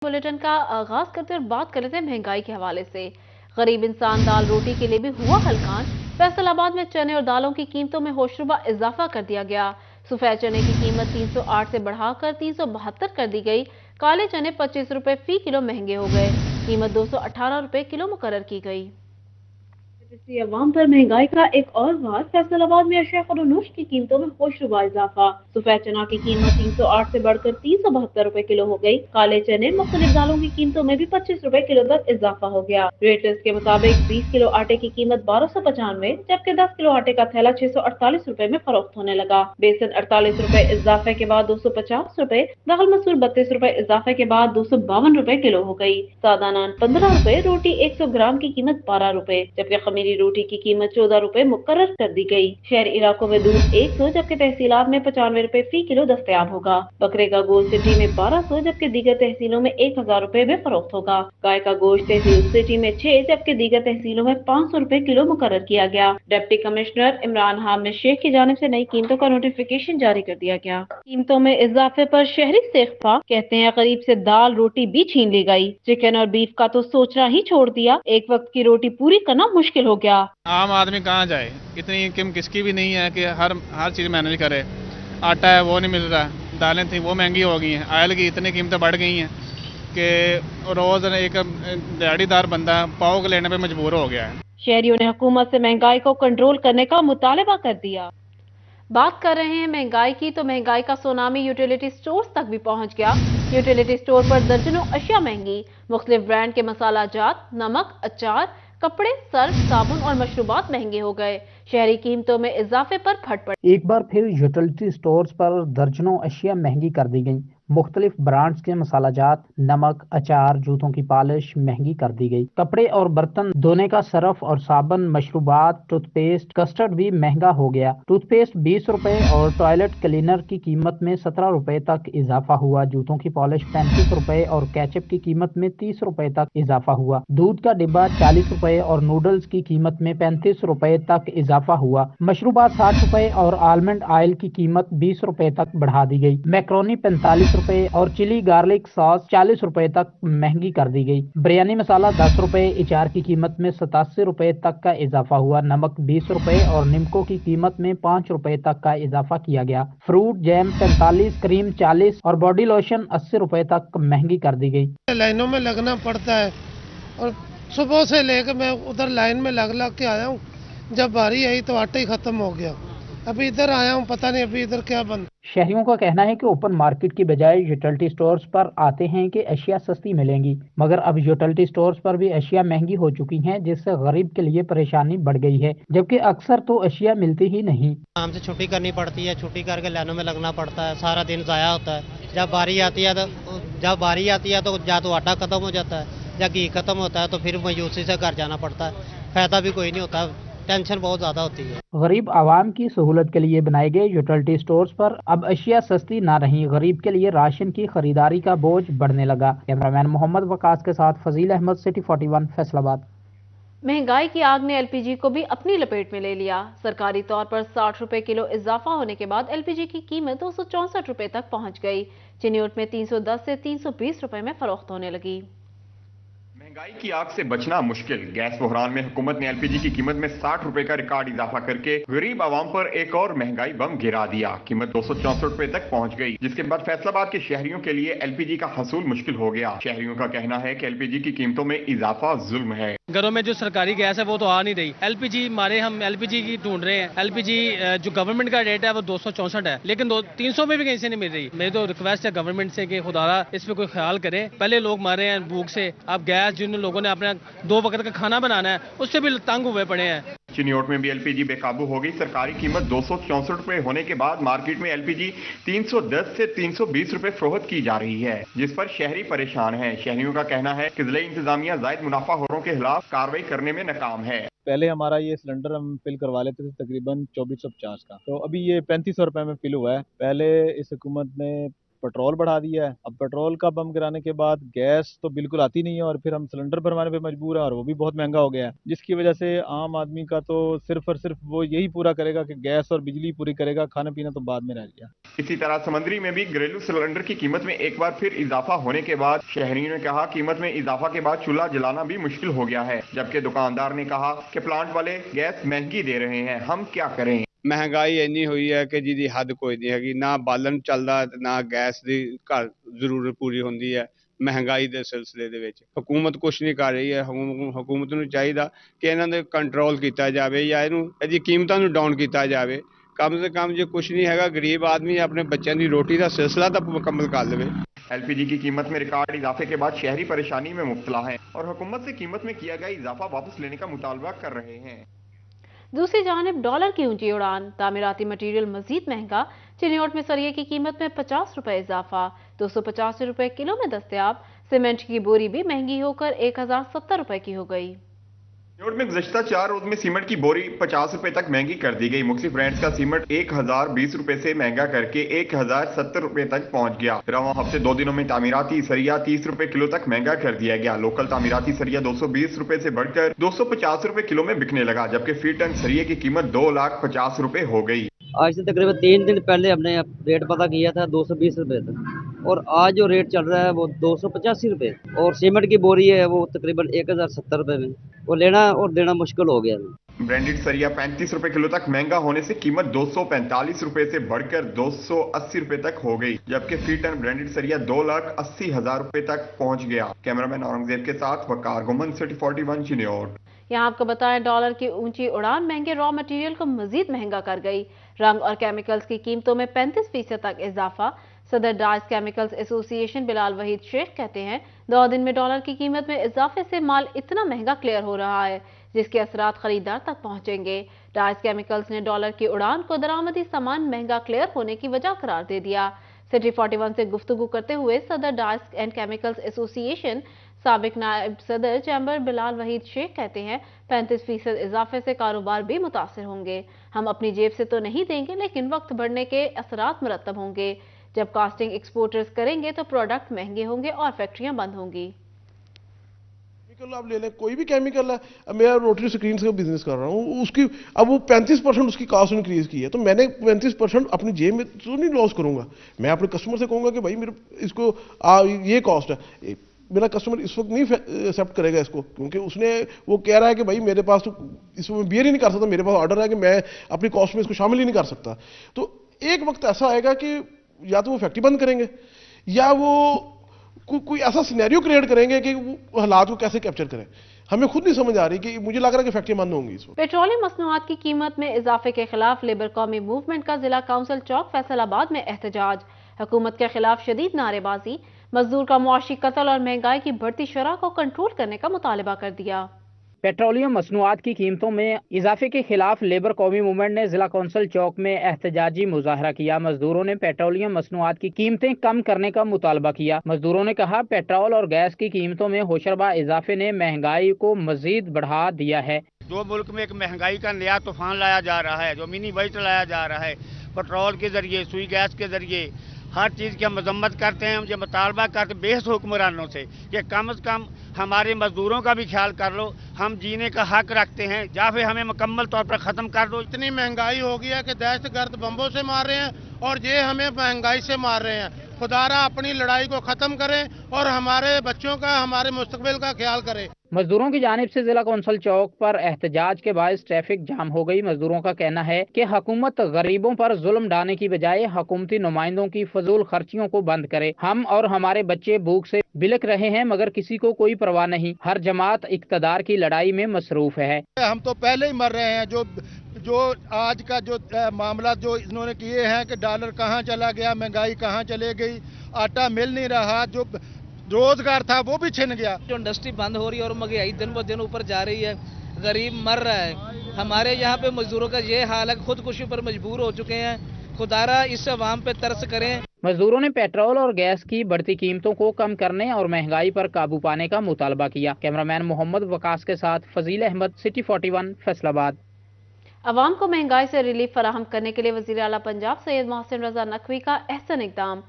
Bulletin का आगाज करते और बात कर लेते हैं महंगाई के हवाले से। गरीब इंसान दाल रोटी के लिए भी हुआ हलकान। फैसलाबाद में चने और दालों की कीमतों में होशरुबा इजाफा कर दिया गया। सफेद चने की कीमत 308 से बढ़ाकर 372 कर दी गई। काले चने 25 रुपए फी किलो महंगे हो गए। कीमत 218 रुपए किलो मुकर्रर की गई। अवाम पर महंगाई का एक और वार। फैसलाबाद में अशिया खरीदोनोश की कीमतों में होशरुबा इजाफा। सफेद चना की कीमत 308 से बढ़कर 372 रुपए किलो हो गई। काले चने मुख्तलिफ दालों की कीमतों में भी 25 रुपए किलो तक इजाफा हो गया। रेटर्स के मुताबिक 20 किलो आटे की कीमत 1295, जबकि 10 किलो आटे का थैला 648 रुपए में फरोख्त होने लगा। बेसन 48 रुपए इजाफे के बाद 250 रुपए, दाल मसूर 32 रुपए इजाफे के बाद 252 रुपए किलो हो गई। सादा नान 15 रुपए, रोटी 100 ग्राम की कीमत 12 रुपए, जबकि खमीरी रोटी की कीमत 14 रुपए मुकर्रर कर दी गई। शहरी इलाकों में दूध 100, जबकि तहसीलात में 95 रुपए फी किलो दस्तयाब होगा। बकरे का गोश्त सिटी में 1200, जबकि दीगर तहसीलों में 1000 रुपए में फरोख्त होगा। गाय का गोश्त तहसील सिटी में 6, जबकि दीगर तहसीलों में 500 रुपए किलो मुकर्रर किया गया। डिप्टी कमिश्नर इमरान हामिद शेख की जानिब से नई कीमतों का नोटिफिकेशन जारी कर दिया गया। कीमतों में इजाफे पर शहरी इस्तेगफा, कहते हैं गरीब से दाल रोटी भी छीन ली गई। चिकन और बीफ का तो सोचना ही छोड़ दिया, एक वक्त की रोटी पूरी करना मुश्किल हो गया। आम आदमी कहाँ जाए, इतनी इनकम किसकी भी नहीं है कि हर चीज़ मैनेज करे। आटा है वो नहीं मिल रहा, दालें थी वो महंगी हो गई हैं, ऑयल की इतनी कीमतें बढ़ गई हैं कि रोज़ एक दिहाड़ीदार बंदा पाव के लेने पे मजबूर हो गया है। शहरियों ने हुकूमत से महंगाई को कंट्रोल करने का मुतालबा कर दिया। बात कर रहे हैं महंगाई की, तो महंगाई का सुनामी यूटिलिटी स्टोर्स तक भी पहुंच गया। यूटिलिटी स्टोर पर दर्जनों अशिया महंगी। मुख्तलिफ ब्रांड के मसाला जात, नमक, अचार, कपड़े, सर्फ, साबुन और मशरूबात महंगे हो गए। शहरी कीमतों में इजाफे पर फट पड़ी। एक बार फिर यूटिलिटी स्टोर्स पर दर्जनों अशिया महंगी कर दी गई। मुख्तलिफ ब्रांड्स के मसाला जात, नमक, अचार, जूतों की पॉलिश महंगी कर दी गई। कपड़े और बर्तन धोने का सरफ और साबुन, मशरूबात, टूथपेस्ट, कस्टर्ड भी महंगा हो गया। टूथपेस्ट 20 रुपए और टॉयलेट क्लीनर की कीमत में 17 रुपए तक इजाफा हुआ। जूतों की पॉलिश 35 रुपए और केचप की कीमत में 30 रुपए तक इजाफा हुआ। दूध का डिब्बा 40 रुपए और नूडल्स की कीमत में 35 रुपए तक इजाफा हुआ। मशरूबात 60 रुपए और आलमंड ऑयल की कीमत 20 रुपए तक बढ़ा दी गई। मैक्रोनी 45 रुपए और चिली गार्लिक सॉस 40 रुपए तक महंगी कर दी गई। बिरयानी मसाला 10 रुपए, अचार की कीमत में 87 रुपए तक का इजाफा हुआ। नमक 20 रुपए और निम्को की कीमत में 5 रुपए तक का इजाफा किया गया। फ्रूट जैम 45, क्रीम 40 और बॉडी लोशन 80 रुपए तक महंगी कर दी गई। लाइनों में लगना पड़ता है और सुबह से लेकर मैं उधर लाइन में लग लग के आया हूँ। जब बारी आई तो आटा ही खत्म हो गया। अभी इधर आया हूँ, पता नहीं अभी इधर क्या बन। शहरियों का कहना है कि ओपन मार्केट की बजाय यूटिलिटी स्टोर्स पर आते हैं कि अशिया सस्ती मिलेंगी, मगर अब यूटिलिटी स्टोर्स पर भी अशिया महंगी हो चुकी हैं, जिससे गरीब के लिए परेशानी बढ़ गई है, जबकि अक्सर तो अशिया मिलती ही नहीं। काम से छुट्टी करनी पड़ती है, छुट्टी करके लाइनों में लगना पड़ता है, सारा दिन ज़ाया होता है। जब बारी आती है तो या तो आटा खत्म हो जाता है या घी खत्म होता है, तो फिर मायूसी से घर जाना पड़ता है। फायदा भी कोई नहीं होता, टेंशन बहुत ज़्यादा होती है। गरीब आवाम की सहूलत के लिए बनाए गए यूटिलिटी स्टोर्स पर अब अशिया सस्ती ना रही। गरीब के लिए राशन की खरीदारी का बोझ बढ़ने लगा। कैमरामैन मोहम्मद वकास के साथ फजील अहमद, सिटी 41, फैसलाबाद। महंगाई की आग ने एलपीजी को भी अपनी लपेट में ले लिया। सरकारी तौर पर 60 रुपए किलो इजाफा होने के बाद एलपीजी की कीमत 264 रुपए तक पहुंच गई। चिन्यूट में 310 से 320 रुपए में फरोख्त होने लगी। महंगाई की आग से बचना मुश्किल। गैस बहरान में हुकूमत ने एलपीजी की कीमत में 60 रुपए का रिकॉर्ड इजाफा करके गरीब आवाम पर एक और महंगाई बम गिरा दिया। कीमत 264 रुपए तक पहुंच गई, जिसके बाद फैसलाबाद के शहरियों के लिए एलपीजी का हसूल मुश्किल हो गया। शहरियों का कहना है कि एलपीजी की कीमतों में इजाफा जुल्म है। घरों में जो सरकारी गैस है वो तो आ नहीं रही। एलपीजी हम एलपीजी की ढूंढ रहे हैं। एलपीजी जो गवर्नमेंट का रेट है वो 264 है, लेकिन 300 में भी कहीं से नहीं मिल रही। मेरी तो रिक्वेस्ट है गवर्नमेंट से कि खुदारा इस पे कोई ख्याल करे। पहले लोग मारे हैं भूख से, अब गैस जिन लोगों ने अपना 2 वक्त का खाना बनाना है उससे भी तंग हुए पड़े हैं। चिन्यूट में भी एलपीजी बेकाबू हो गई। सरकारी कीमत 264 रुपए होने के बाद मार्केट में एलपीजी 310 से 320 रुपए फरोख्त की जा रही है, जिस पर शहरी परेशान हैं। शहरियों का कहना है कि जिले इंतजामिया जायद मुनाफाखोरों के खिलाफ कार्रवाई करने में नाकाम है। पहले हमारा ये सिलेंडर हम फिल करवा लेते थे तकरीबन 2450 का, तो अभी ये 3500 रुपए में फिल हुआ है। पहले इस हुकूमत ने पेट्रोल बढ़ा दिया है। अब पेट्रोल का बम गिराने के बाद गैस तो बिल्कुल आती नहीं है और फिर हम सिलेंडर भरवाने पे मजबूर हैं और वो भी बहुत महंगा हो गया है, जिसकी वजह से आम आदमी का तो सिर्फ और सिर्फ वो यही पूरा करेगा कि गैस और बिजली पूरी करेगा, खाना पीना तो बाद में रह गया। इसी तरह समंदरी में भी घरेलू सिलेंडर की कीमत में एक बार फिर इजाफा होने के बाद शहरियों ने कहा कीमत में इजाफा के बाद चूल्हा जलाना भी मुश्किल हो गया है, जबकि दुकानदार ने कहा कि प्लांट वाले गैस महंगी दे रहे हैं, हम क्या करें। ਮਹਿੰਗਾਈ ਇੰਨੀ ਹੋਈ ਹੈ ਕਿ ਜਿਹਦੀ ਹੱਦ ਕੋਈ ਨਹੀਂ ਹੈਗੀ, ਨਾ ਬਾਲਣ ਚੱਲਦਾ ਨਾ ਗੈਸ ਦੀ ਘਰ ਜ਼ਰੂਰਤ ਪੂਰੀ ਹੁੰਦੀ ਹੈ। ਮਹਿੰਗਾਈ ਦੇ ਸਿਲਸਿਲੇ ਦੇ ਵਿੱਚ ਹਕੂਮਤ ਕੁਛ ਨਹੀਂ ਕਰ ਰਹੀ ਹੈ। ਹਕੂਮਤ ਨੂੰ ਚਾਹੀਦਾ ਕਿ ਇਹਨਾਂ ਦੇ ਕੰਟਰੋਲ ਕੀਤਾ ਜਾਵੇ ਜਾਂ ਇਹਦੀ ਕੀਮਤਾਂ ਨੂੰ ਡਾਊਨ ਕੀਤਾ ਜਾਵੇ। ਕਮ ਸੇ ਕਮ ਜੇ ਕੁਛ ਨਹੀਂ ਹੈਗਾ, ਗਰੀਬ ਆਦਮੀ ਆਪਣੇ ਬੱਚਿਆਂ ਦੀ ਰੋਟੀ ਦਾ ਸਿਲਸਿਲਾ ਤਾਂ ਮੁਕੰਮਲ ਕਰ ਲਵੇ। एलपीजी की कीमत में रिकॉर्ड इजाफे के बाद शहरी परेशानी में मुब्तला हैं और हुकूमत से कीमत में किया गया इजाफा वापस लेने का मुतालबा कर रहे हैं। दूसरी जानिब डॉलर की ऊंची उड़ान, तामीराती मटीरियल मजीद महंगा। चिन्योट में सरिये की कीमत में 50 रुपए इजाफा, 285 रुपए किलो में दस्तयाब। सीमेंट की बोरी भी महंगी होकर 1070 रुपए की हो गई। चिन्योट में गुज़श्ता 4 रोज में सीमेंट की बोरी 50 रुपए तक महंगी कर दी गई। मुख्तलिफ ब्रांड्स का सीमेंट 1020 रुपए से महंगा करके 1070 रुपए तक पहुंच गया। रवां हफ्ते 2 दिनों में तामीराती सरिया 30 रुपए किलो तक महंगा कर दिया गया। लोकल तामीराती सरिया 220 रुपए से बढ़कर 250 रुपए किलो में बिकने लगा, जबकि फी टन सरिये की कीमत 2,50,000 रुपए हो गई। आज से तकरीबन 3 दिन पहले हमने रेट पता किया था 220 रुपए तक, और आज जो रेट चल रहा है वो 285 रुपए, और सीमेंट की बोरी है वो तकरीबन 1070 रुपए में, वो लेना और देना मुश्किल हो गया है। ब्रांडेड सरिया 35 रुपए किलो तक महंगा होने से कीमत 245 रुपए से बढ़कर 280 रुपए तक हो गई, जबकि फी टन ब्रांडेड सरिया 2,80,000 रुपए तक पहुंच गया। कैमरामैन औरंगजेब के साथ वकार गुमन, सिटी 41 चिन्योट। यहाँ आपको बताएं, डॉलर की ऊंची उड़ान महंगे रॉ मटेरियल को मजीद महंगा कर गई। रंग और केमिकल्स की कीमतों में 35% तक इजाफा। सदर dyes chemicals association Bilal Waheed Sheikh कहते हैं, 2 दिन में डॉलर की कीमत में इजाफे से माल इतना महंगा क्लियर हो रहा है जिसके असरात खरीदार तक पहुंचेंगे। डाइस केमिकल्स ने डॉलर की उड़ान को दरामदी सामान महंगा क्लियर होने की वजह करार दे दिया। सिटी 41 से गुफ्तगू करते हुए सदर डाइस एंड केमिकल्स एसोसिएशन साबिक नायब सदर चैम्बर बिलाल वहीद शेख कहते हैं, 35% इजाफे से कारोबार भी मुतासर होंगे। हम अपनी जेब से तो नहीं देंगे, लेकिन वक्त बढ़ने के असरात मुरतब होंगे। जब कास्टिंग एक्सपोर्टर्स करेंगे तो प्रोडक्ट महंगे होंगे और फैक्ट्रियां बंद होंगी। केमिकल आप ले लें, कोई भी केमिकल है, मैं रोटरी स्क्रीन से बिजनेस कर रहा हूँ, उसकी अब वो 35% उसकी कास्ट इंक्रीज की है, तो मैंने 35% अपनी जेब में तो नहीं लॉस करूंगा। मैं अपने कस्टमर से कहूंगा कि भाई मेरे इसको ये कॉस्ट है, मेरा कस्टमर इस वक्त नहीं एक्सेप्ट करेगा इसको, क्योंकि उसने वो कह रहा है कि भाई मेरे पास तो इसमें बियर ही नहीं कर सकता, मेरे पास ऑर्डर है कि मैं अपनी कॉस्ट में इसको शामिल ही नहीं कर सकता। तो एक वक्त ऐसा आएगा कि या तो वो फैक्ट्री बंद करेंगे या वो कोई ऐसा सिनेरियो क्रिएट करेंगे कि वो हालात को कैसे कैप्चर करें। हमें खुद नहीं समझ आ रही कि मुझे लग रहा है कि फैक्ट्री बंद होंगी इस वक्त। पेट्रोलियम मसनूआत की कीमत में इजाफे के खिलाफ लेबर कौमी मूवमेंट का जिला काउंसिल चौक फैसलाबाद में एहतजाज। हुकूमत के खिलाफ शदीद नारेबाजी। मजदूर का मुआशी कत्ल और महंगाई की बढ़ती शरह को कंट्रोल करने का मुतालबा कर दिया। पेट्रोलियम मसनूआत की कीमतों में इजाफे के खिलाफ लेबर कौमी मूवमेंट ने जिला कौंसिल चौक में एहतजाजी मुजाहरा किया। मजदूरों ने पेट्रोलियम मसनूआत की कीमतें कम करने का मुतालबा किया। मजदूरों ने कहा, पेट्रोल और गैस की कीमतों में होशरबा इजाफे ने महंगाई को मजीद बढ़ा दिया है। जो मुल्क में एक महंगाई का नया तूफान लाया जा रहा है, जो मिनी बजट लाया जा रहा है, पेट्रोल के जरिए, सुई गैस के जरिए, हर चीज़ की हम मजम्मत करते हैं। हम ये मुतालबा करते बेहस हुक्मरानों से कि कम से कम हमारे मजदूरों का भी ख्याल कर लो, हम जीने का हक रखते हैं, या फिर हमें मुकम्मल तौर पर ख़त्म कर दो। इतनी महंगाई हो गई है कि दहशतगर्द बम्बों से मार रहे हैं और ये हमें महंगाई से मार रहे हैं। खुदारा अपनी लड़ाई को ख़त्म करें और हमारे बच्चों का, हमारे मुस्तकबिल का ख्याल करें। मजदूरों की जानिब से जिला कौंसिल चौक पर एहतजाज के बायस ट्रैफिक जाम हो गई। मजदूरों का कहना है कि हुकूमत गरीबों पर जुल्म ढाने की बजाय हुकूमती नुमाइंदों की फजूल खर्चियों को बंद करे। हम और हमारे बच्चे भूख से बिलख रहे हैं, मगर किसी को कोई परवाह नहीं। हर जमात इक़्तिदार की लड़ाई में मसरूफ है। हम तो पहले ही मर रहे हैं। जो आज का जो मामला जो इन्होंने किए हैं कि डॉलर कहाँ चला गया, महंगाई कहाँ चले गई, आटा मिल नहीं रहा, जो रोजगार था वो भी छिन गया। जो इंडस्ट्री बंद हो रही है और महंगाई दिन ब दिन ऊपर जा रही है, गरीब मर रहा है। हमारे यहाँ पे मजदूरों का ये हाल है, खुदकुशी पर मजबूर हो चुके हैं। खुदारा इस अवाम पे तरस करें। मजदूरों ने पेट्रोल और गैस की बढ़ती कीमतों को कम करने और महंगाई पर काबू पाने का मुतालबा किया। कैमरामैन मोहम्मद वकास के साथ फजील अहमद, सिटी 41 फैसलाबाद। अवाम को महंगाई से रिलीफ फराहम करने के लिए वज़ीर आला पंजाब सैयद मोहसिन रजा नकवी का अहसन इक़दाम।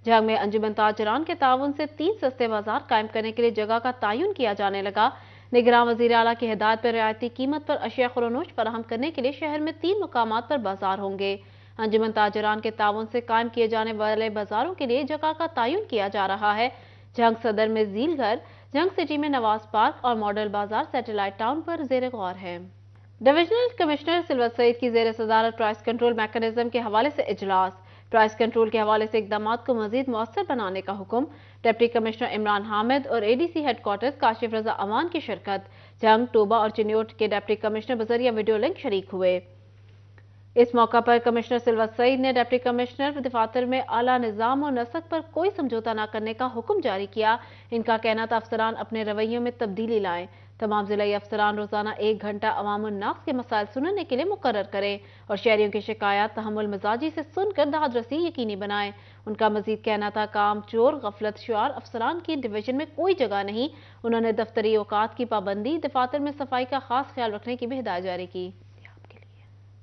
जंग में अंजुमन ताजरान के ताउन से 3 सस्ते बाजार कायम करने के लिए जगह का तयन किया जाने लगा। निगरान वज़ीर आला की हिदायत पर रियायती कीमत पर अशिया खुरोनोश फराहम करने के लिए शहर में 3 मुकामात पर बाजार होंगे। अंजुमन ताजरान के ताउन से कायम किए जाने वाले बाजारों के लिए जगह का तयन किया जा रहा है। जंग सदर में झील घर, जंग सिटी में नवाज पार्क और मॉडल बाजार सैटेलाइट टाउन पर ज़ेर गौर है। डिविजनल कमिश्नर सिलवत सईद की ज़ेर सदारत प्राइस कंट्रोल मैकेनिज्म के हवाले से इजलास। प्राइस कंट्रोल के हवाले से इक़दामात को मज़ीद मौसर बनाने का हुक्म। डिप्टी कमिश्नर इमरान हामिद और एडीसी हेडक्वार्टर्स काशिफ रजा अमान की शिरकत। जंग, टोबा और चिन्योट के डिप्टी कमिश्नर बजरिया वीडियो लिंक शरीक हुए। इस मौका पर कमिश्नर सिलवत सईद ने डिप्टी कमिश्नर दफातर में आला निज़ाम और नसक पर कोई समझौता न करने का हुक्म जारी किया। इनका कहना था अफसरान अपने रवैयों में तब्दीली लाएं। तमाम ज़िला अफसरान रोज़ाना 1 घंटा अवामुन्नास के मसाइल सुनने के लिए मुकर्रर करें और शहरियों की शिकायत तहम्मुल मिजाजी से सुनकर दादरसी यकीनी बनाएं। उनका मजीद कहना था काम चोर गफलत शुआर अफसरान की डिवीजन में कोई जगह नहीं। उन्होंने दफ्तरी औकात की पाबंदी, दफातर में सफाई का खास ख्याल रखने की भी हिदायत जारी की।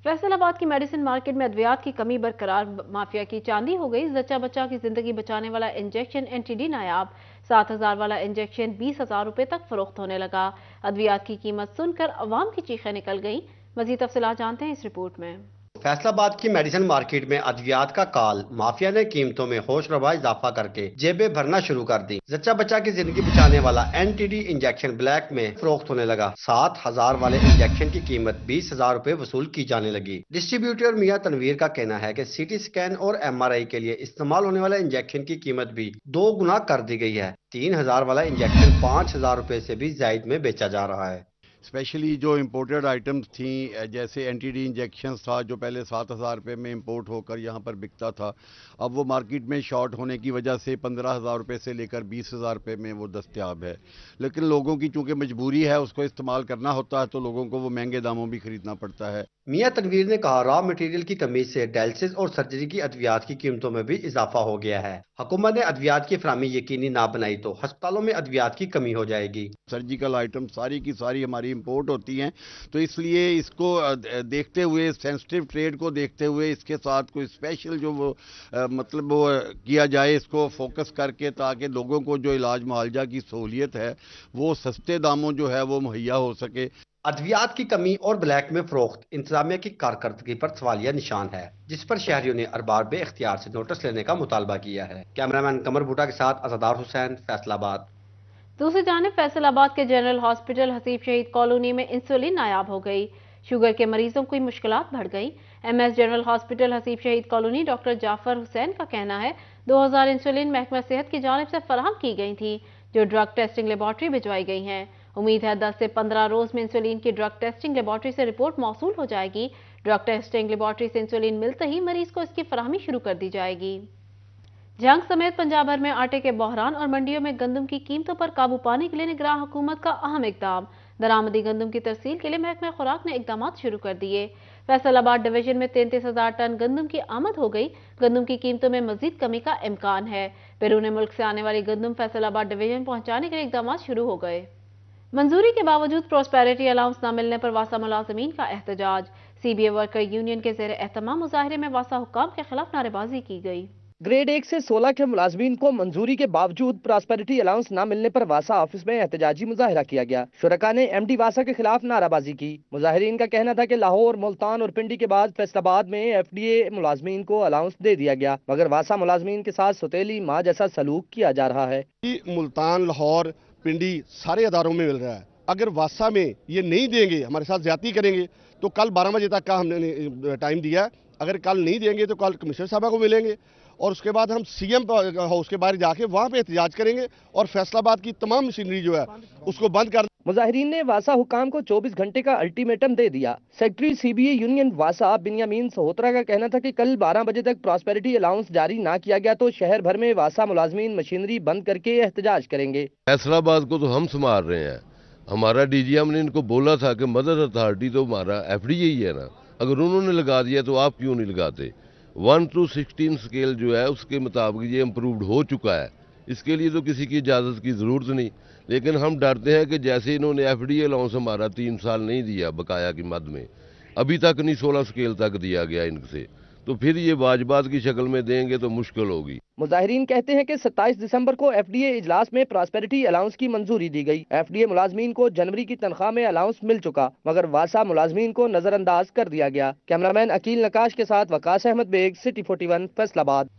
फैसलाबाद की मेडिसिन मार्केट में अद्वियात की कमी बरकरार, माफिया की चांदी हो गई। जच्चा बच्चा की जिंदगी बचाने वाला इंजेक्शन एनटीडी नायाब। 7,000 वाला इंजेक्शन 20,000 रुपए तक फरोख्त होने लगा। अद्वियात की कीमत सुनकर अवाम की चीखें निकल गईं। मजीद तफसीलात जानते हैं इस रिपोर्ट में। फैसलाबाद की मेडिसिन मार्केट में अद्वियात का काल, माफिया ने कीमतों में होशरबा इजाफा करके जेबें भरना शुरू कर दी। जच्चा बच्चा की जिंदगी बचाने वाला एनटीडी इंजेक्शन ब्लैक में फरोख्त होने लगा। 7,000 वाले इंजेक्शन की कीमत 20,000 रुपए वसूल की जाने लगी। डिस्ट्रीब्यूटर मियां तनवीर का कहना है कि सीटी स्कैन और MRI के लिए इस्तेमाल होने वाला इंजेक्शन की कीमत भी 2 गुना कर दी गई है। 3,000 वाला इंजेक्शन 5,000 रुपए से भी जायद में बेचा जा रहा है। स्पेशली जो इम्पोर्टेड आइटम्स थी, जैसे एनटीडी इंजेक्शंस था जो पहले 7,000 रुपये में इंपोर्ट होकर यहाँ पर बिकता था, अब वो मार्केट में शॉर्ट होने की वजह से 15,000 रुपये से लेकर 20,000 रुपये में वो दस्तयाब है। लेकिन लोगों की चूंकि मजबूरी है, उसको इस्तेमाल करना होता है, तो लोगों को वो महंगे दामों भी खरीदना पड़ता है। मियां तनवीर ने कहा, रॉ मटेरियल की कमी से डायलिसिस और सर्जरी की अद्वियात की कीमतों में भी इजाफा हो गया है। हुकूमत ने अद्वियात की फराहमी यकीनी ना बनाई तो अस्पतालों में अद्वियात की कमी हो जाएगी। सर्जिकल आइटम सारी की सारी हमारी इंपोर्ट होती हैं, तो इसलिए इसको देखते हुए, सेंसिटिव ट्रेड को देखते हुए, इसके साथ कोई स्पेशल जो वो मतलब वो किया जाए, इसको फोकस करके, ताकि लोगों को जो इलाज मुआवजा की सहूलियत है वो सस्ते दामों जो है वो मुहैया हो सके। अद्वियात की कमी और ब्लैक में फरोख्त इंतजामिया की कारकर्दगी पर सवालिया निशान है, जिस पर शहरियों ने अरबाब इख्तियार से नोटिस लेने का मुतालबा किया है। कैमरामैन कमर भूटा के साथ अज़ादार हुसैन, फैसलाबाद। दूसरी जानिब फैसलाबाद के जनरल हॉस्पिटल हसीब शहीद कॉलोनी में इंसुलिन नायाब हो गई। शुगर के मरीजों की मुश्किलात बढ़ गई। MS जनरल हॉस्पिटल हसीब शहीद कॉलोनी डॉक्टर जाफर हुसैन का कहना है 2000 इंसुलिन महकमा सेहत की जानिब से फराहम की गई थी, जो ड्रग टेस्टिंग लेबॉर्ट्री भिजवाई गई हैं। उम्मीद है 10 से 15 रोज में इंसुलिन की ड्रग टेस्टिंग लेबॉर्ट्री से रिपोर्ट मौसूल हो जाएगी। ड्रग टेस्टिंग लेबॉर्ट्री से इंसुलिन मिलते ही मरीज को इसकी फराहमी शुरू कर दी जाएगी। जंग समेत पंजाब भर में आटे के बहरान और मंडियों में गंदम की कीमतों पर काबू पाने के लिए निगरान हुकूमत का अहम इकदाम। दरामदी गंदम की तरसील के लिए महकमा खुराक ने इकदाम शुरू कर दिए। फैसलाबाद डिवीजन में 33,000 टन गंदम की आमद हो गई। गंदम की कीमतों में मजीद कमी का इम्कान है। बैरून मुल्क से आने वाली गंदम फैसलाबाद डिवीजन पहुंचाने के लिए इकदाम शुरू हो गए। मंजूरी के बावजूद प्रॉस्पेरिटी अलाउंस न मिलने पर वासा मुलाजमीन का एहतजाज। CBA वर्कर यूनियन के ज़ेर एहतमाम मुजाहरे में वासा हुक्काम के खिलाफ नारेबाजी की गई। ग्रेड 1 से 16 के मुलाजमीन को मंजूरी के बावजूद प्रॉस्पेरिटी अलाउंस न मिलने पर वासा ऑफिस में एहतजाजी मुजाहरा किया गया। शुरका ने MD वासा के खिलाफ नाराबाजी की। मुजाहिरीन का कहना था कि लाहौर, मुल्तान और पिंडी के बाद फैसलाबाद में FDA मुलाजमीन को अलाउंस दे दिया गया, मगर वासा मुलाजमीन के साथ सौतेली माँ जैसा सलूक किया जा रहा है। मुल्तान, लाहौर, पिंडी सारे अदारों में मिल रहा है। अगर वासा में ये नहीं देंगे, हमारे साथ ज्यादती करेंगे, तो कल 12 बजे तक का हमने टाइम दिया है। अगर कल नहीं देंगे तो कल कमिश्नर साहब को मिलेंगे और उसके बाद हम CM हाउस के बाहर जाके वहाँ पे एहतजाज करेंगे और फैसलाबाद की तमाम मशीनरी जो है उसको बंद कर। मुजाहिरीन ने वासा हुकाम को 24 घंटे का अल्टीमेटम दे दिया। सेक्रेटरी CBA यूनियन वासा बिन्यामीन सहोत्रा का कहना था कि कल 12 बजे तक प्रॉस्पेरिटी अलाउंस जारी ना किया गया तो शहर भर में वासा मुलाजमीन मशीनरी बंद करके एहतजाज करेंगे। फैसलाबाद को तो हम संभाल रहे हैं। हमारा DGM ने इनको बोला था कि मदद अथॉरिटी तो हमारा FDA ही है ना, अगर उन्होंने लगा दिया तो आप क्यों नहीं लगाते। 1 to 16 स्केल जो है उसके मुताबिक ये इम्प्रूव्ड हो चुका है, इसके लिए तो किसी की इजाज़त की ज़रूरत नहीं। लेकिन हम डरते हैं कि जैसे इन्होंने FDA अलाउंस हमारा 3 साल नहीं दिया बकाया की मद में, अभी तक नहीं 16 स्केल तक दिया गया इनसे, तो फिर ये वाजबात की शक्ल में देंगे तो मुश्किल होगी। मुजाहिरीन कहते हैं कि 27 दिसंबर को एफडीए इजलास में प्रॉस्पेरिटी अलाउंस की मंजूरी दी गई। एफडीए मुलाजमीन को जनवरी की तनख्वाह में अलाउंस मिल चुका, मगर वासा मुलाजमीन को नजरअंदाज कर दिया गया। कैमरामैन अकील नकाश के साथ वकास अहमद बेग, सिटी 41 फैसलाबाद।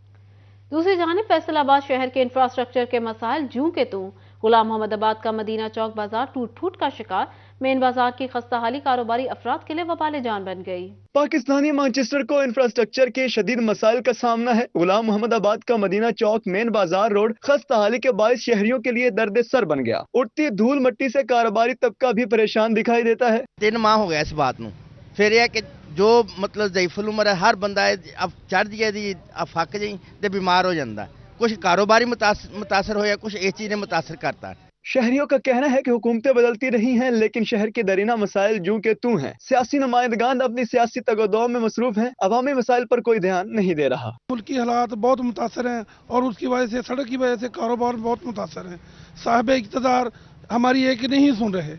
दूसरी जानिब फैसलाबाद शहर के इंफ्रास्ट्रक्चर के मसाइल जूं के तूं। गुलाम मोहम्मदाबाद का मदीना चौक बाजार टूट फूट का शिकार। मेन बाजार की खस्ताहाली कारोबारी अफराद के लिए वबाल जान बन गई। पाकिस्तानी मैनचेस्टर को इंफ्रास्ट्रक्चर के शदीद मसाइल का सामना है। गुलाम मोहम्मदाबाद का मदीना चौक मेन बाजार रोड खस्ताहाली के बायस शहरियों के लिए दर्द सर बन गया। उठती धूल मट्टी से कारोबारी तबका भी परेशान दिखाई देता है। 3 माह हो गया इस बात नूं, फिर यह कि जो मतलब ज़ईफुल उम्र है हर बंदा अब चढ़ जाए अब फक जाई ते बीमार हो जाता। कुछ कारोबारी मुतासर होया, कुछ इस चीज़ ने मुतासर करता। शहरियों का कहना है कि हुकूमतें बदलती रही हैं, लेकिन शहर के दरीना मसाइल जूं के तूं हैं। सियासी नुमाइंदगान अपनी सियासी तगोदों में मसरूफ हैं, अवामी मसाइल पर कोई ध्यान नहीं दे रहा। मुल्की हालात बहुत मुतासर हैं और उसकी वजह से सड़क की वजह से कारोबार बहुत मुतासर है। साहिब इक़्तिदार हमारी एक नहीं सुन रहे,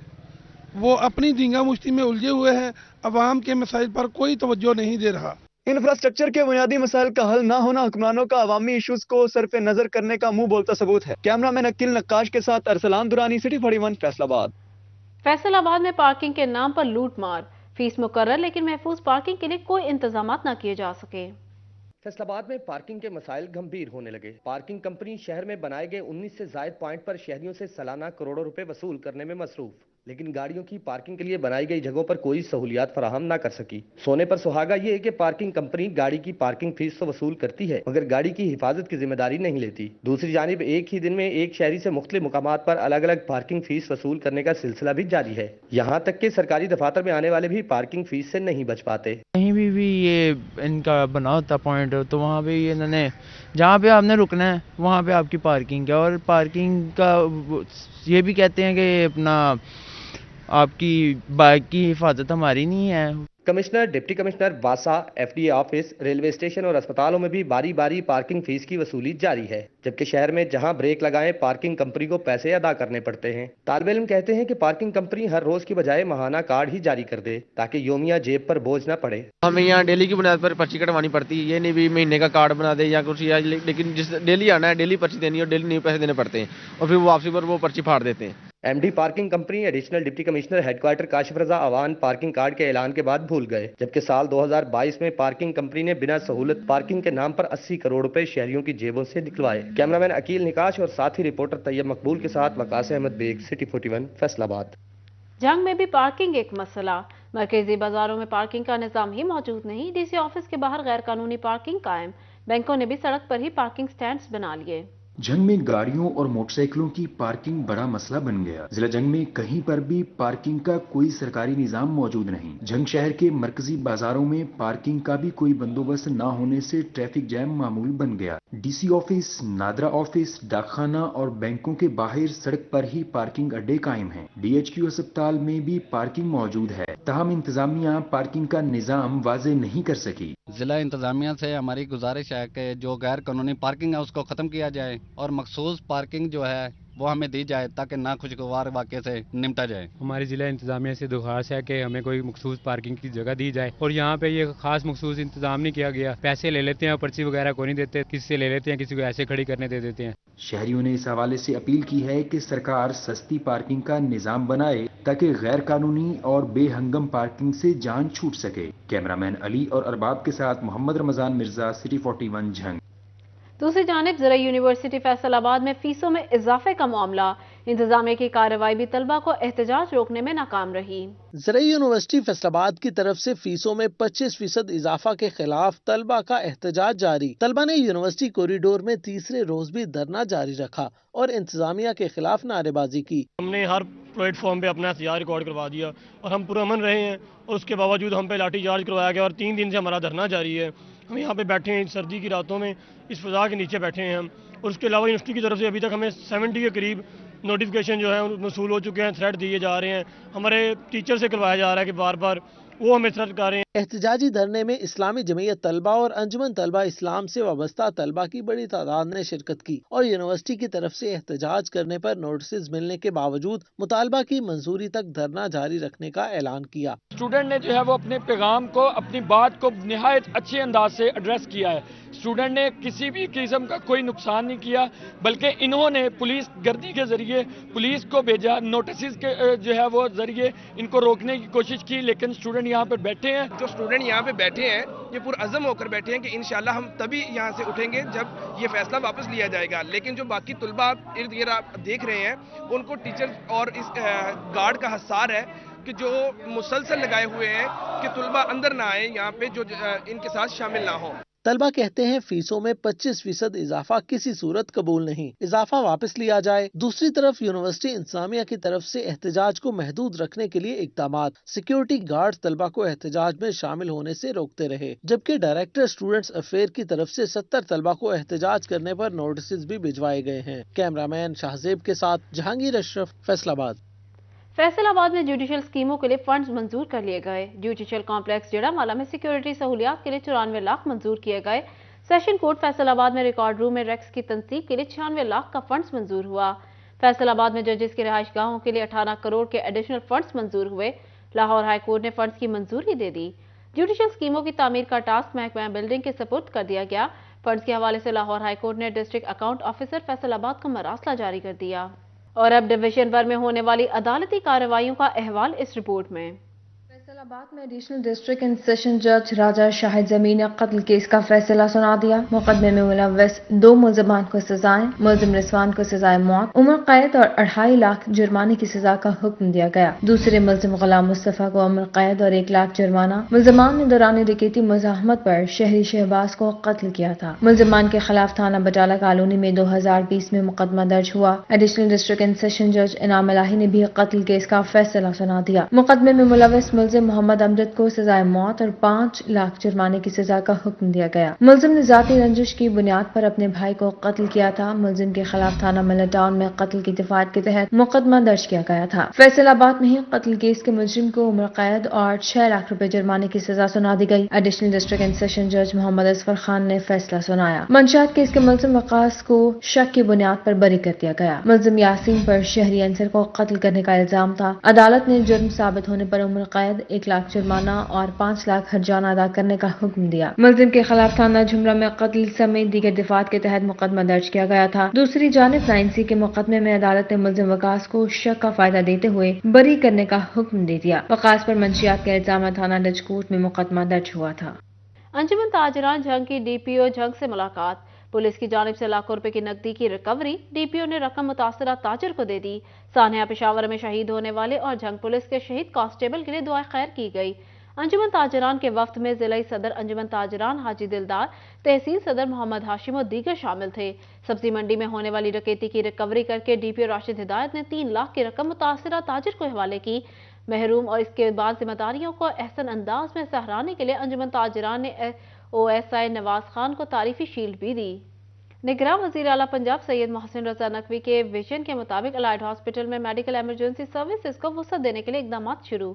वो अपनी दींगा मुश्ती में उलझे हुए हैं। अवाम के मसाइल पर कोई तवज्जो नहीं दे रहा। इंफ्रास्ट्रक्चर के बुनियादी मसाइल का हल न होना हुक्मरानों का अवामी इशूज को सरफे नजर करने का मुंह बोलता सबूत है। कैमरामैन अकील नक्काश के साथ अरसलान दुरानी, सिटी 41 फैसलाबाद। फैसलाबाद में पार्किंग के नाम पर लूट मार। फीस मुकर्रर लेकिन महफूज पार्किंग के लिए कोई इंतजाम न किए जा सके। फैसलाबाद में पार्किंग के मसाइल गंभीर होने लगे। पार्किंग कंपनी शहर में बनाए गए 19 से जायद पॉइंट पर शहरियों से सालाना करोड़ों रुपए वसूल करने में मसरूफ, लेकिन गाड़ियों की पार्किंग के लिए बनाई गई जगहों पर कोई सहूलियात फराहम ना कर सकी। सोने पर सुहागा ये है कि पार्किंग कंपनी गाड़ी की पार्किंग फीस तो वसूल करती है, मगर गाड़ी की हिफाजत की जिम्मेदारी नहीं लेती। दूसरी जानिब एक ही दिन में एक शहरी से मुख्तलिफ मुकामात पर अलग अलग पार्किंग फीस वसूल करने का सिलसिला भी जारी है। यहाँ तक कि सरकारी दफातर में आने वाले भी पार्किंग फीस से नहीं बच पाते। कहीं भी ये इनका बना होता पॉइंट, तो वहाँ पे ये इन्होंने जहाँ पे आपने रुकना है वहाँ पे आपकी पार्किंग है, और पार्किंग का ये भी कहते हैं कि अपना आपकी बाइक की हिफाजत हमारी नहीं है। कमिश्नर, डिप्टी कमिश्नर, वासा, एफडीए ऑफिस, रेलवे स्टेशन और अस्पतालों में भी बारी बारी पार्किंग फीस की वसूली जारी है, जबकि शहर में जहां ब्रेक लगाएं पार्किंग कंपनी को पैसे अदा करने पड़ते हैं। तालिब इल्म कहते हैं कि पार्किंग कंपनी हर रोज की बजाय माहाना कार्ड ही जारी कर दे ताकि योमिया जेब पर बोझ न पड़े। हमें यहाँ डेली की बुनियाद पर पर्ची कटवानी पड़ती है, ये नहीं भी महीने का कार्ड बना दे या कुछ, या लेकिन जिस डेली आना है डेली पर्ची देनी है और डेली नहीं पैसे देने पड़ते हैं और फिर वापसी पर वो पर्ची फाड़ देते हैं। MD parking company additional deputy commissioner headquarter Kashif Raza Awan parking card के ऐलान के बाद भूल गए, जबकि साल 2022 में पार्किंग कंपनी ने बिना सहूलत पार्किंग के नाम पर 80 करोड़ रुपए शहरियों की जेबों से निकलवाए। कैमरामैन अकील निकाश और साथी रिपोर्टर तैयब मकबूल के साथ वकास अहमद बेग, सिटी 41 फैसलाबाद। जंग में भी पार्किंग एक मसला। मरकजी बाजारों में पार्किंग का निजाम ही मौजूद नहीं। डीसी ऑफिस के बाहर गैर कानूनी पार्किंग कायम। बैंकों ने भी सड़क पर ही पार्किंग स्टैंड्स बना लिए। जंग में गाड़ियों और मोटरसाइकिलों की पार्किंग बड़ा मसला बन गया। जिला जंग में कहीं पर भी पार्किंग का कोई सरकारी निजाम मौजूद नहीं। जंग शहर के मरकजी बाजारों में पार्किंग का भी कोई बंदोबस्त न होने से ट्रैफिक जैम मामूल बन गया। डीसी ऑफिस, नादरा ऑफिस, डाकखाना और बैंकों के बाहर सड़क पर ही पार्किंग अड्डे कायम हैं। DHQ अस्पताल में भी पार्किंग मौजूद है, ताहम इंतजामिया पार्किंग का निजाम वाजे नहीं कर सकी। जिला इंतजामिया से हमारी गुजारिश है कि जो गैर कानूनी पार्किंग है उसको खत्म किया जाए और मखसूस पार्किंग जो है वो हमें दी जाए ताकि नाखुशगवार वाक़े से निपटा जाए। हमारी जिला इंतजामिया से दरख्वास्त है कि हमें कोई मखसूस पार्किंग की जगह दी जाए, और यहाँ पे ये खास मखसूस इंतजाम नहीं किया गया। पैसे ले लेते हैं, पर्ची वगैरह को नहीं देते, किसी से ले लेते हैं, किसी को ऐसे खड़ी करने दे देते हैं। शहरियों ने इस हवाले से अपील की है कि सरकार सस्ती पार्किंग का निजाम बनाए ताकि गैर कानूनी और बेहंगम पार्किंग से जान छूट सके। कैमरामैन अली और अरबाब के साथ मोहम्मद रमजान मिर्जा, सिटी 41 झंग। दूसरी जानिब ज़रा यूनिवर्सिटी फैसलाबाद में फीसों में इजाफे का मामला। इंतजामिया की कार्रवाई भी तलबा को एहतजाज रोकने में नाकाम रही। ज़रा यूनिवर्सिटी फैसलाबाद की तरफ से फीसों में 25% इजाफा के खिलाफ तलबा का एहतजाज जारी। तलबा ने यूनिवर्सिटी कॉरिडोर में तीसरे रोज भी धरना जारी रखा और इंतजामिया के खिलाफ नारेबाजी की। हमने हर प्लेटफॉर्म पे अपना एहतजाज रिकॉर्ड करवा दिया और हम पुरअमन रहे हैं, और उसके बावजूद हम पे लाठीचार्ज करवाया गया और 3 दिन से हमारा धरना जारी है। हम यहाँ पे बैठे हैं सर्दी की रातों में, इस फजा के नीचे बैठे हैं हम। और उसके अलावा यूनिवर्सिटी की तरफ से अभी तक हमें 70 के करीब नोटिफिकेशन जो है मसूल हो चुके हैं, थ्रेट दिए जा रहे हैं। हमारे टीचर से करवाया जा रहा है कि बार बार वो हमें थ्रेट कर रहे हैं। एहतजाजी धरने में इस्लामी जमीयत तलबा और अंजुमन तलबा इस्लाम से वाबस्ता तलबा की बड़ी तादाद ने शिरकत की और यूनिवर्सिटी की तरफ से एहतजाज करने पर नोटिस मिलने के बावजूद मुतालबा की मंजूरी तक धरना जारी रखने का ऐलान किया। स्टूडेंट ने जो है वो अपने पैगाम को, अपनी बात को निहायत अच्छे अंदाज से एड्रेस किया है। स्टूडेंट ने किसी भी किस्म का कोई नुकसान नहीं किया, बल्कि इन्होंने पुलिस गर्दी के जरिए पुलिस को भेजा, नोटिस के जो है वो जरिए इनको रोकने की कोशिश की, लेकिन स्टूडेंट यहाँ पे बैठे हैं। जो स्टूडेंट यहाँ पे बैठे हैं ये पुरअज़म होकर बैठे हैं कि इंशाल्लाह हम तभी यहाँ से उठेंगे जब ये फैसला वापस लिया जाएगा। लेकिन जो बाकी तुलबा इर्द गिर्द आप देख रहे हैं उनको टीचर और इस गार्ड का हसार है कि जो मुसलसल लगाए हुए हैं कि तुलबा अंदर ना आए यहाँ पे, जो इनके साथ शामिल ना हो। तलबा कहते हैं फीसों में 25% इजाफा किसी सूरत कबूल नहीं, इजाफा वापस लिया जाए। दूसरी तरफ यूनिवर्सिटी इंतजामिया की तरफ से एहतजाज को महदूद रखने के लिए इक़दामात। सिक्योरिटी गार्ड तलबा को एहतजाज में शामिल होने से रोकते रहे, जबकि डायरेक्टर स्टूडेंट्स अफेयर की तरफ से 70 तलबा को एहतजाज करने पर नोटिस भी भिजवाए गए हैं। कैमरामैन शाहजेब के साथ जहांगीर अशरफ, फैसलाबाद। फैसलाबाद में जुडिशल स्कीमों के लिए फंड्स मंजूर कर लिए गए। जुडिशल कॉम्प्लेक्स जड़ामाला में सिक्योरिटी सहूलियात के लिए 94 लाख मंजूर किए गए। सेशन कोर्ट फैसलाबाद में रिकॉर्ड रूम में रेक्स की तनसीब के लिए 96 लाख का फंड्स मंजूर हुआ। फैसलाबाद में जजेस के रिहाइश गाहों के लिए 18 करोड़ के एडिशनल फंड्स मंजूर हुए। लाहौर हाई कोर्ट ने फंड्स की मंजूरी दे दी। जुडिशल स्कीमों की तामीर का टास्क महकमा बिल्डिंग के सपुर्द कर दिया गया। फंड्स के हवाले से लाहौर हाई कोर्ट ने डिस्ट्रिक्ट अकाउंट ऑफिसर फैसलाबाद को मरासला जारी कर दिया। और अब डिवीजन भर में होने वाली अदालती कार्रवाइयों का अहवाल इस रिपोर्ट में। फैसलाबाद में एडिशनल डिस्ट्रिक्ट एंड सेशन जज राजा शाहिद जमी ने कत्ल केस का फैसला सुना दिया। मुकदमे में मुलव्वस 2 मुलजमान को सजाएं, मुलजिम रिजवान को सजाए मौत, उम्र कैद और 2.5 लाख जुर्माने की सजा का हुक्म दिया गया। दूसरे मुलजिम गुलाम मुस्तफा को उम्र कैद और 1 लाख जुर्माना। मुलजमान ने दौरान डकैती मुजाहमत पर शहरी शहबाज को कत्ल किया था। मुलजमान के खिलाफ थाना बटाला कॉलोनी में 2020 में मुकदमा दर्ज हुआ। एडिशनल डिस्ट्रिक्ट एंड सेशन जज इनाम इलाही ने भी कत्ल केस का फैसला सुना दिया। मुकदमे में मुलव्वस मुलजिम मोहम्मद अमजद को सजाए मौत और 5 लाख जुर्माने की सजा का हुक्म दिया गया। मुलजिम ने जाती रंजिश की बुनियाद पर अपने भाई को कत्ल किया था। मुलजिम के खिलाफ थाना मिलर टाउन में कत्ल की दफात के तहत मुकदमा दर्ज किया गया था। फैसलाबाद में ही कत्ल केस के मुलजिम को उम्र कैद और 6 लाख रुपए जुर्माने की सजा सुना दी गई। एडिशनल डिस्ट्रिक्ट एंड सेशन जज मोहम्मद असफर खान ने फैसला सुनाया। मंशियात केस के मुलजिम वकास को शक की बुनियाद पर बरी कर दिया गया। मुलजिम यासीन पर शहरी अंसर को कत्ल करने का इल्जाम था। अदालत ने जुर्म साबित होने पर उम्र कैद, 1 लाख जुर्माना और 5 लाख हर्जाना अदा करने का हुक्म दिया। मुलजिम के खिलाफ थाना झुमरा में कत्ल समेत दीगर दफात के तहत मुकदमा दर्ज किया गया था। दूसरी जानिब 9C के मुकदमे में अदालत ने मुलजिम वकास को शक का फायदा देते हुए बरी करने का हुक्म दे दिया। वकास पर मंशियात के इल्जाम थाना डच कोर्ट में मुकदमा दर्ज हुआ था। अंजुमन ताजरान झंग की DPO झंग से मुलाकात। पुलिस की जानिब से लाखों रुपए की नकदी की रिकवरी। DPO ने रकम मुतासरा ताजिर को दे दी। सानिया पेशावर में शहीद होने वाले और झंग पुलिस के शहीद कांस्टेबल के लिए दुआ खैर की गई। अंजुमन ताजरान के वफ्द में जिलाई सदर अंजुमन ताजरान हाजी दिलदार, तहसील सदर मोहम्मद हाशिम और दीगर शामिल थे। सब्जी मंडी में होने वाली डकैती की रिकवरी करके DPO राशिद हिदायत ने 3 लाख की रकम मुतासरा ताजिर को हवाले की। महरूम और इसके बाद जिम्मेदारियों को एहसन अंदाज में सहराने के लिए अंजुमन ताजरान ने OSI नवाज खान को तारीफी शील्ड भी दी। निगरान वज़ीर आला पंजाब सैयद मोहसिन रजा नकवी के विजन के मुताबिक अलाइड हॉस्पिटल में मेडिकल इमरजेंसी सर्विसेज को वसअत देने के लिए इकदाम शुरू।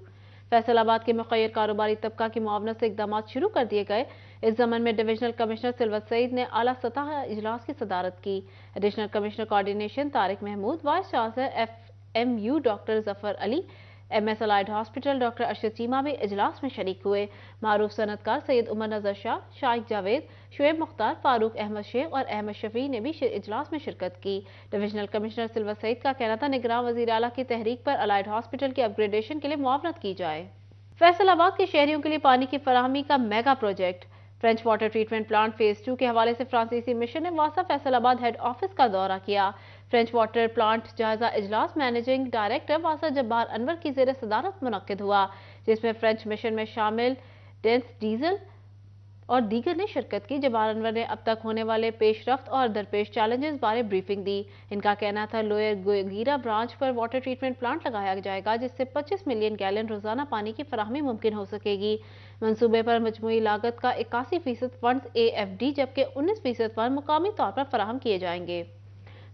फैसलाबाद के मुखैर कारोबारी तबका की मुआवनत से इकदाम शुरू कर दिए गए। इस ज़मन में डिविजनल कमिश्नर सिल्वत सईद ने आला सतह इजलास की सदारत की। Additional commissioner coordination Tariq Mahmood, vice chancellor FMU doctor Zafar Ali, MS allied hospital doctor Arshad Cheema भी इजलास में शरीक हुए। मारूफ सनतकार सैयद उमर नजर शाह, शाइक जावेद, शुएब मुख्तार, फारूक अहमद शेख और अहमद शफी ने भी इजलास में शिरकत की। डिविजनल कमिश्नर सिल्वत सईद का कहना था निगरान वज़ीर आला की तहरीक पर अलाइड हॉस्पिटल की अपग्रेडेशन के लिए मुआवनत की जाए। फैसलाबाद के शहरियों के लिए पानी की फराहमी का mega project. French water treatment plant phase 2 के हवाले से फ्रांसीसी मिशन ने वासा फैसलाबाद हेड ऑफिस का दौरा किया। फ्रेंच वाटर प्लांट जायजा इजलास मैनेजिंग डायरेक्टर वासा जब्बार अनवर की ज़ेर सदारत मुनक्किद हुआ, जिसमें फ्रेंच मिशन में शामिल डेंस डीजल और दीगर ने शिरकत की। जब्बार अनवर ने अब तक होने वाले पेशरफ्त और दरपेश चैलेंजेस बारे ब्रीफिंग दी। इनका कहना था लोअर गोगीरा ब्रांच पर वाटर ट्रीटमेंट प्लांट लगाया जाएगा, जिससे 25 मिलियन गैलन रोजाना पानी की फराहमी मुमकिन हो सकेगी। मंसूबे पर मजमूई लागत का 81% फंड AFD जबकि 19% फंड मुकामी तौर पर फराहम किए जाएंगे।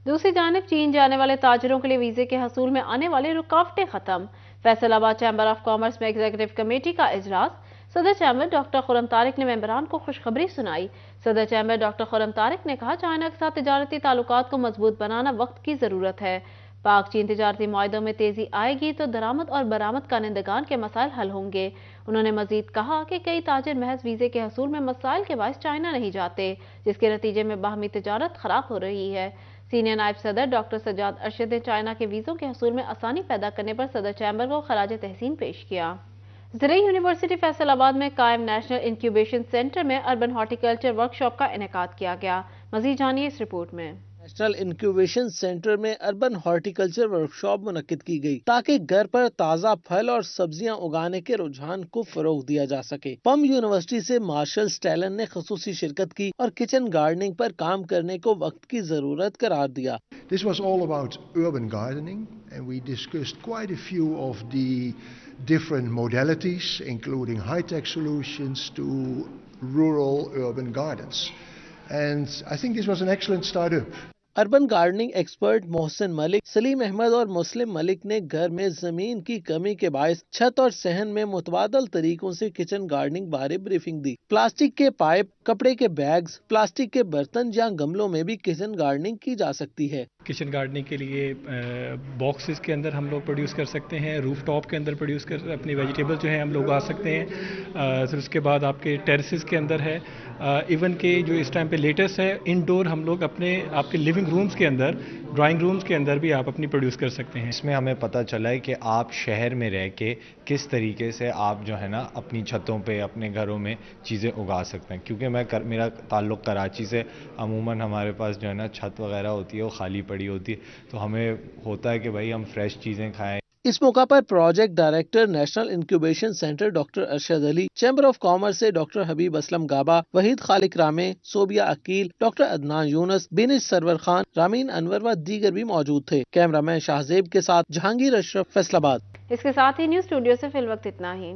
दूसरी जानिब चीन जाने वाले ताजरों के लिए वीजे के हसूल में आने वाली रुकावटें खत्म। फैसलाबाद चैम्बर ऑफ कॉमर्स में एग्जीक्यूटिव कमेटी का इजलास। صدر چیمبر ڈاکٹر خرم طارق نے ممبران کو خوشخبری سنائی۔ صدر چیمبر ڈاکٹر خرم طارق نے کہا چائنا کے ساتھ تجارتی تعلقات کو مضبوط بنانا وقت کی ضرورت ہے۔ پاک چین تجارتی معاہدوں میں تیزی آئے گی تو درآمد اور برآمد کنندگان کے مسائل حل ہوں گے۔ انہوں نے مزید کہا کہ کئی تاجر محض ویزے کے حصول میں مسائل کے باعث چائنا نہیں جاتے، جس کے نتیجے میں باہمی تجارت خراب ہو رہی ہے۔ سینئر نائب صدر ڈاکٹر سجاد ارشد نے چائنا کے ویزوں کے حصول میں آسانی پیدا کرنے پر صدر چیمبر کو خراج تحسین پیش کیا۔ زرعی یونیورسٹی فیصل آباد میں قائم نیشنل انکیوبیشن سینٹر میں اربن ہارٹیکلچر ورکشاپ کا انعقاد کیا گیا۔ مزید جانیے اس رپورٹ میں۔ نیشنل انکیوبیشن سینٹر میں اربن ہارٹیکلچر ورکشاپ منعقد کی گئی تاکہ گھر پر تازہ پھل اور سبزیاں اگانے کے رجحان کو فروغ دیا جا سکے۔ پم یونیورسٹی سے مارشل سٹیلن نے خصوصی شرکت کی اور کچن گارڈننگ پر کام کرنے کو وقت کی ضرورت قرار دیا۔ This was all about urban gardening and we discussed quite a few of the different modalities including high-tech solutions to rural urban gardens. And I think this was an excellent startup. Urban gardening expert Mohsin Malik, Saleem Ahmed اور مسلم ملک نے گھر میں زمین کی کمی کے باعث چھت اور صحن میں متبادل طریقوں سے کچن گارڈننگ بارے بریفنگ دی۔ پلاسٹک کے پائپ، کپڑے کے بیگز، پلاسٹک کے برتن یا گملوں میں بھی کچن گارڈننگ کی جا سکتی ہے۔ کچن گارڈننگ کے لیے باکسز کے اندر ہم لوگ پروڈیوس کر سکتے ہیں، روف ٹاپ کے اندر پروڈیوس کر اپنی ویجیٹیبل جو ہے ہم لوگ آ سکتے ہیں۔ پھر اس کے بعد آپ کے ٹیرسز کے اندر ہے، ایون کہ جو اس ٹائم پہ لیٹسٹ ہے انڈور ہم لوگ اپنے آپ کے لیونگ رومز کے اندر، ڈرائنگ رومز کے اندر بھی آپ اپنی پروڈیوس کر سکتے ہیں۔ اس میں ہمیں پتہ چلا ہے کہ آپ شہر میں رہ کے کس طریقے سے آپ جو ہے نا اپنی چھتوں پہ اپنے گھروں میں چیزیں اگا سکتے ہیں، کیونکہ میرا تعلق کراچی سے، عموماً ہمارے پاس جو ہے نا چھت وغیرہ ہوتی ہے وہ خالی پڑی ہوتی ہے، تو ہمیں ہوتا ہے کہ بھائی ہم فریش چیزیں کھائیں۔ اس موقع پر project director national incubation centre doctor Arshad Ali, chamber of commerce سے ڈاکٹر حبیب اسلم گابا، وحید خالق رامے، صوبیہ عقیل، ڈاکٹر عدنان یونس، بینش سرور خان، رامین انور و دیگر بھی موجود تھے۔ کیمرہ مین شاہزیب کے ساتھ جہانگیر اشرف، فیصل آباد۔ اس کے ساتھ ہی نیوز اسٹوڈیو سے فی الوقت اتنا ہی۔